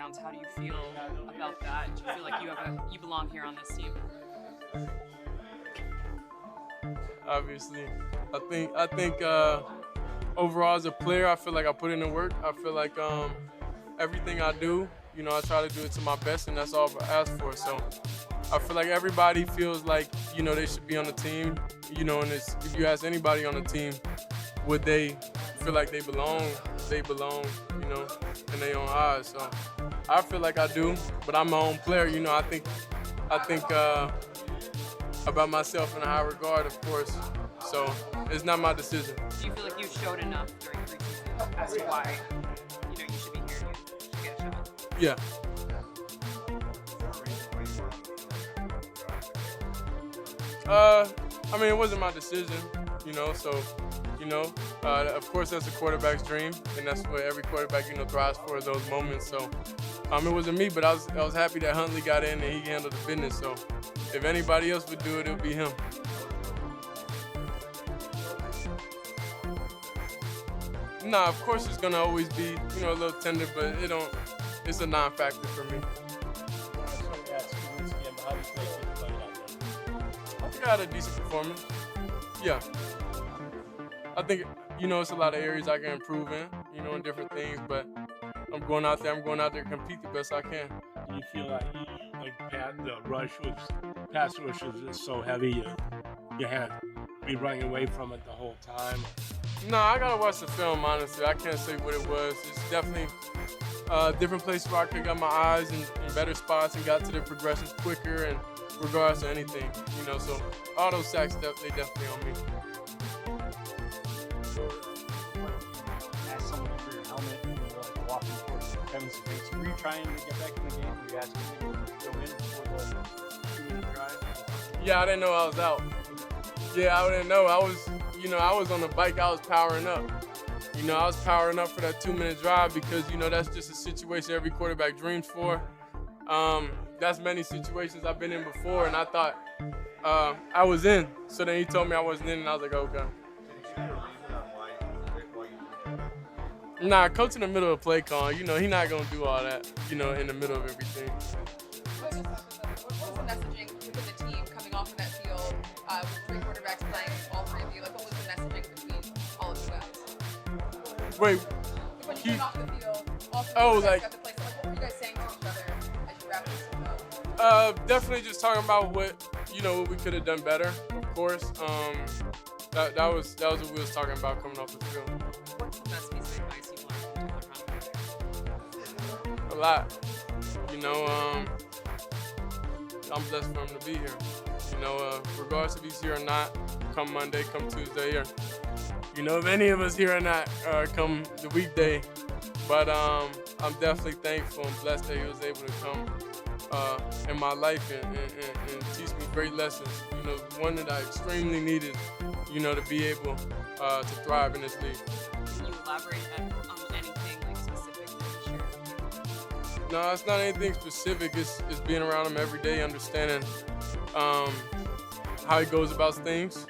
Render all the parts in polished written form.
rebounds. How do you feel about that? Do you feel like you belong here on this team? Obviously, I think overall as a player, I feel like I put in the work. I feel like everything I do, I try to do it to my best, and that's all I ask for. So I feel like everybody feels like, they should be on the team, and if you ask anybody on the team, would they feel like they belong, in their own eyes. So I feel like I do, but I'm my own player. I think about myself in a high regard, of course. So it's not my decision. Do you feel like you showed enough during preseason as to why, you should be here and you should get a shot? Yeah. It wasn't my decision, so, of course that's a quarterback's dream, and that's what every quarterback, thrives for, those moments. So, it wasn't me, but I was happy that Huntley got in and he handled the business. So, if anybody else would do it, it would be him. Nah, of course it's gonna always be, a little tender, but it's a non-factor for me. I think I had a decent performance. Yeah. I think, it's a lot of areas I can improve in, in different things, but I'm going out there to compete the best I can. Do you feel like the pass rush was just so heavy, you had to be running away from it the whole time? No, I gotta watch the film, honestly. I can't say what it was. It's definitely different places where I could got my eyes in better spots and got to the progressions quicker, and regardless of anything, so all those sacks, they definitely on me. Ask someone for your helmet when you were walking towards Kevin's face. Were you trying to get back in the game? Were you asking him to go in before the 2-minute drive? Yeah, I didn't know I was out. Yeah, I didn't know. I was on the bike. I was powering up. I was powering up for that 2-minute drive because, that's just a situation every quarterback dreams for. That's many situations I've been in before, and I thought I was in. So then he told me I wasn't in, and I was like, okay. Nah, coach in the middle of play call, he not going to do all that, in the middle of everything. What was the messaging within the team coming off of that field with 3 quarterbacks playing, all 3 of you? What was the messaging between all of you guys? Wait. When you came off the field, all 3 of you guys got to play. So what were you guys saying to each other as you wrapped this up? Definitely just talking about what we could have done better, of course. That was what we was talking about coming off the field. What's the best piece of advice you've learned from Taylor Conley? A lot. I'm blessed for him to be here. Regardless if he's here or not, come Monday, come Tuesday, or if any of us here or not, come the weekday. But I'm definitely thankful and blessed that he was able to come in my life and teach me great lessons. One that I extremely needed, to be able to thrive in this league. Can you elaborate on anything specific that you shared? No, it's not anything specific. It's being around him every day, understanding how he goes about things.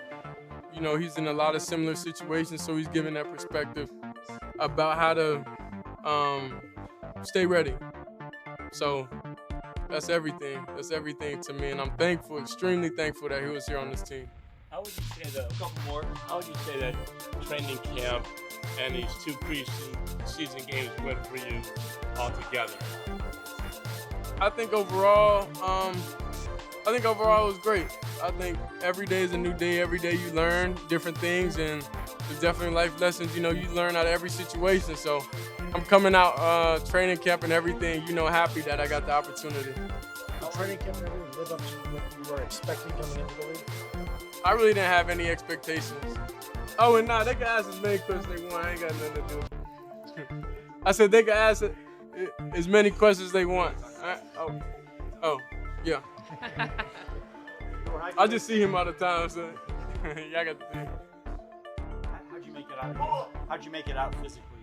He's in a lot of similar situations, so he's giving that perspective about how to stay ready. So that's everything. That's everything to me, and I'm thankful, extremely thankful that he was here on this team. How would you say how would you say that training camp and these 2 preseason games went for you altogether? I think overall it was great. I think every day is a new day. Every day you learn different things, and there's definitely life lessons. You learn out of every situation. So I'm coming out training camp and everything, happy that I got the opportunity. The training camp and everything live up to what you were expecting coming into the league? I really didn't have any expectations. Oh, and they can ask as many questions they want. I ain't got nothing to do. I said they can ask as many questions they want. Oh, yeah. I just see him all the time, so y'all got to see. How'd you make it out physically?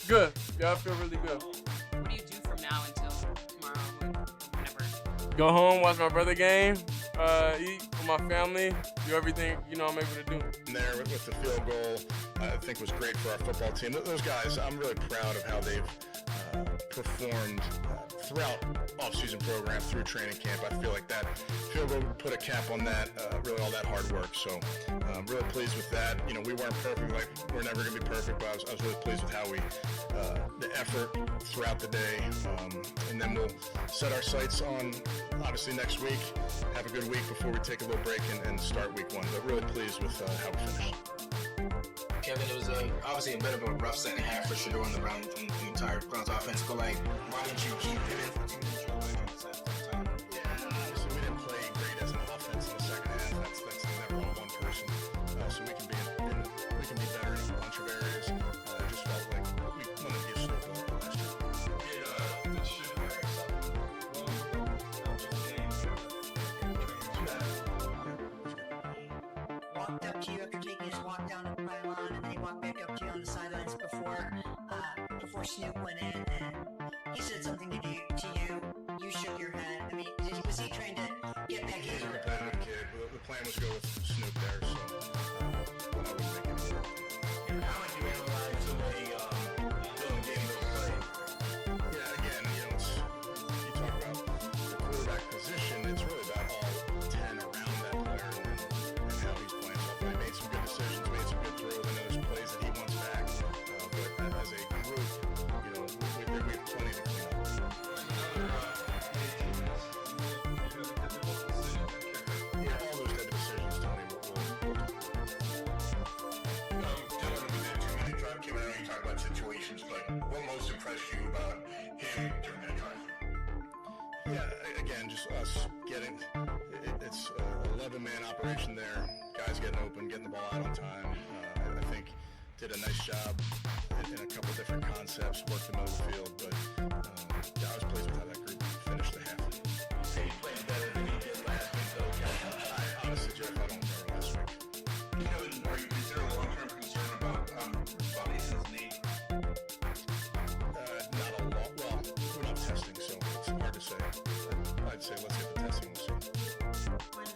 Good. Yeah, I feel really good. What do you do from now until tomorrow, whenever? Go home, watch my brother game, eat with my family, do everything, I'm able to do. There with the field goal, I think was great for our football team. Those guys, I'm really proud of how they've performed throughout off-season program through training camp. I feel like that field goal put a cap on that, really all that hard work. So I'm really pleased with that. You know, we weren't perfect, like we're never going to be perfect, but I was really pleased with how we, the effort throughout the day. And then we'll set our sights on, obviously, next week, have a good week before we take a little break and start week one. But really pleased with how we finished. Kevin, it was obviously a bit of a rough second half for Shedeur on the entire Browns offense, but like, why didn't you keep him in for 2 minutes? Yeah, obviously we didn't play great as an offense in the second half. That's never on one person. So we can be better in a bunch of areas. It just felt like we wanted to give Snoop a last year. Did Shedeur walked up to you after taking his walk down the pylon, and then he walked back up to you on the sidelines before Snoop went in, and he said something to you. You shook your head. I mean, was he trying to get back He's in? a competitive kid. The plan was to go with Snoop there, so I wouldn't make any move. How would you analyze the way Dylan game was played? Yeah, again, you know, you talk about the quarterback position, it's really about all 10 around that player and how he's playing. So I thought he made some good decisions, made some good throws. I know there's plays that he wants back, but as a group, you know, we have plenty to clean up. Yeah, all those type of decisions, Tony, we'll talk about. Dylan, with that 2-minute drive, Kevin, I know you talk about situations, but what most impressed you about him during that drive? Yeah, again, just us getting, it's a 11-man operation there. Guys getting open, getting the ball out on time. I think did a nice job in a couple different concepts, worked the middle of the field, but yeah, I was pleased with how that group finished the half. Say he played better than he did last week, though, Kevin. Honestly, Jeff, I don't remember last week. Kevin, is there a long-term concern about his knee? Not a lot. Well, we're not testing, so it's hard to say. I'd say let's get the testing. We'll see. When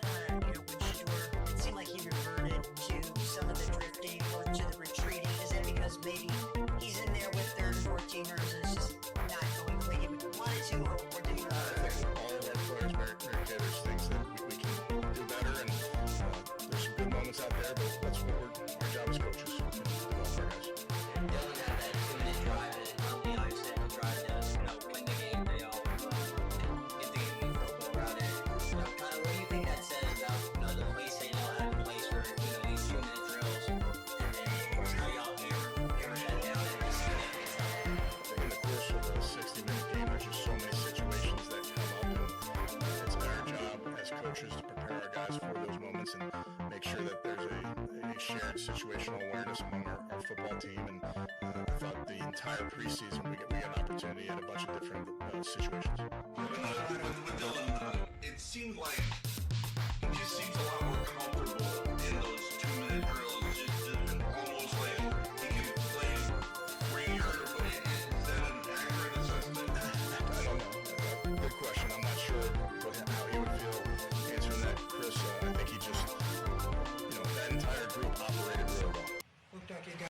Shedeur, it seemed like he reverted to some of the drifting or to the retreating. Is that because maybe he's in there with third and 14ers and it's just not going the way he would want it to, or did he I think all of our players, Mary Kay, there's things that we can do better, and there's some good moments out there, but that's what our job as coaches, to develop our guys. Dylan had that 2-minute drive and the ice that the drive does, win the game. They all get the game for a goal around there. Kind of, what do you think that says about the place they know how to place for these 2-minute drills, and then of course how y'all hammer that down and just see that it's I think in the course of a 60-minute game, there's just so many situations that come up, and it's our job as coaches to prepare our guys for those moments and make sure that there's a shared situational awareness among our football team. And I thought the entire preseason we got an opportunity at a bunch of different situations. With Dylan, it seemed like